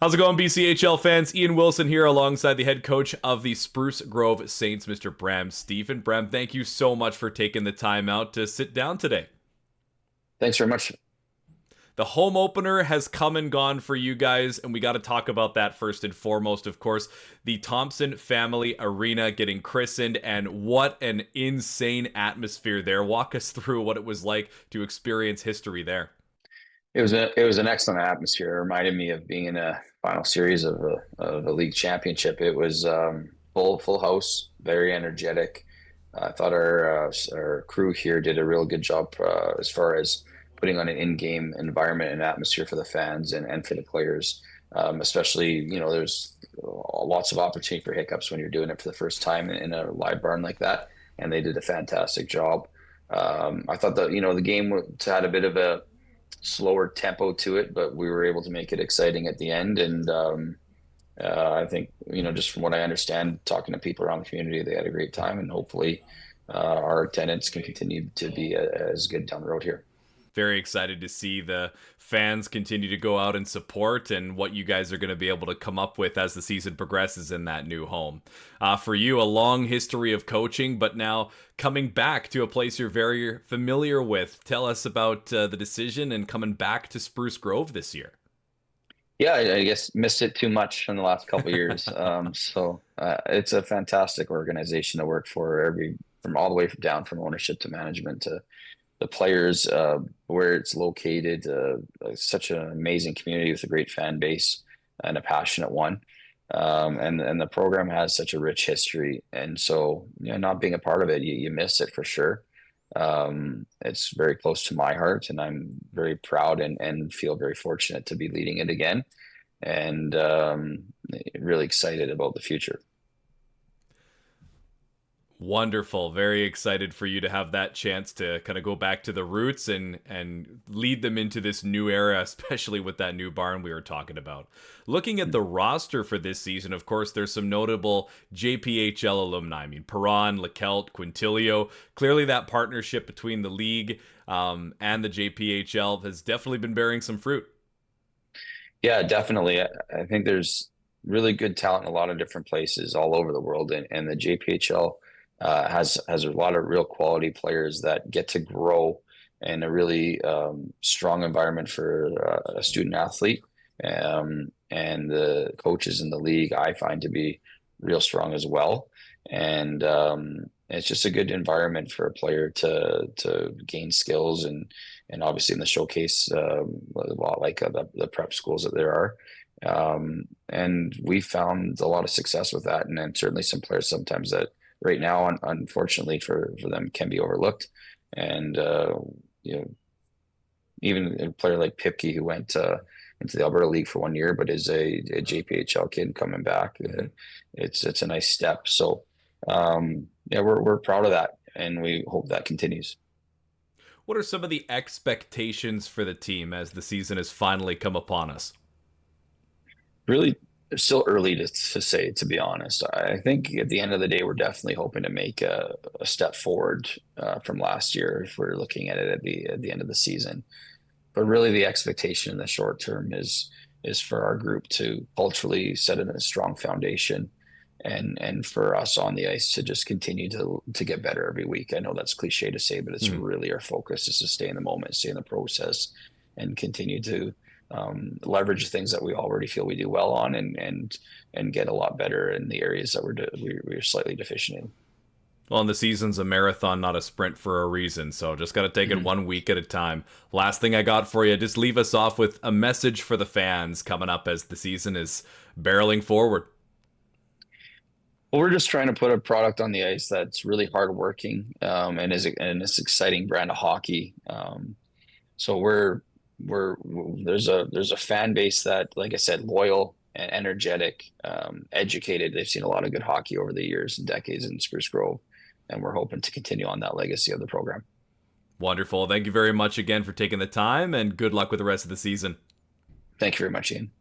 How's it going, BCHL fans? Ian Wilson here alongside the head coach of the Spruce Grove Saints, Mr. Bram Stephen. Bram, thank you so much for taking the time out to sit down today. Thanks very much. The home opener has come and gone for you guys, and we got to talk about that first and foremost, of course. The Thompson Family Arena getting christened, and what an insane atmosphere there. Walk us through what it was like to experience history there. It was an excellent atmosphere. It reminded me of being in a final series of a league championship. It was full house, very energetic. I thought our crew here did a real good job as far as putting on an in-game environment and atmosphere for the fans and for the players. Especially, there's lots of opportunity for hiccups when you're doing it for the first time in a live barn like that, and they did a fantastic job. I thought that the game had a bit of a slower tempo to it, but we were able to make it exciting at the end. And I think, just from what I understand, talking to people around the community, they had a great time, and hopefully our attendance can continue to be as good down the road here. Very excited to see the fans continue to go out and support and what you guys are going to be able to come up with as the season progresses in that new home. For you, a long history of coaching, but now coming back to a place you're very familiar with. Tell us about the decision and coming back to Spruce Grove this year. Yeah, I guess missed it too much in the last couple of years. It's a fantastic organization to work for, from all the way down from ownership to management to the players, where it's located, such an amazing community with a great fan base and a passionate one. And the program has such a rich history. And so, not being a part of it, you miss it for sure. It's very close to my heart, and I'm very proud and feel very fortunate to be leading it again. And really excited about the future. Wonderful. Very excited for you to have that chance to kind of go back to the roots and lead them into this new era, especially with that new barn we were talking about. Looking at the roster for this season, of course, there's some notable JPHL alumni. I mean, Perron, LeKelt, Quintilio. Clearly that partnership between the league and the JPHL has definitely been bearing some fruit. Yeah, definitely. I think there's really good talent in a lot of different places all over the world, and the JPHL has a lot of real quality players that get to grow in a really strong environment for a student athlete. And the coaches in the league I find to be real strong as well. And it's just a good environment for a player to gain skills and obviously in the showcase, a lot like the prep schools that there are. And we found a lot of success with that, and then certainly some players sometimes that right now, unfortunately for them, can be overlooked. And even a player like Pipke, who went into the Alberta League for 1 year, but is a JPHL kid coming back. It's a nice step. So yeah, we're proud of that, and we hope that continues. What are some of the expectations for the team as the season has finally come upon us? Really, it's still early to say, to be honest. I think at the end of the day, we're definitely hoping to make a step forward from last year if we're looking at it at the end of the season. But really, the expectation in the short term is for our group to culturally set in a strong foundation, and for us on the ice to just continue to get better every week. I know that's cliche to say, but it's really our focus is to stay in the moment, stay in the process, and continue to leverage things that we already feel we do well on, and get a lot better in the areas that we're slightly deficient in. Well, and the season's a marathon, not a sprint for a reason, so just got to take it 1 week at a time. Last thing I got for you, just leave us off with a message for the fans coming up as the season is barreling forward. Well, we're just trying to put a product on the ice that's really hardworking, and is this exciting brand of hockey. So there's a fan base that, like I said, loyal and energetic, educated. They've seen a lot of good hockey over the years and decades in Spruce Grove, and we're hoping to continue on that legacy of the program. Wonderful. Thank you very much again for taking the time, and good luck with the rest of the season. Thank you very much, Ian.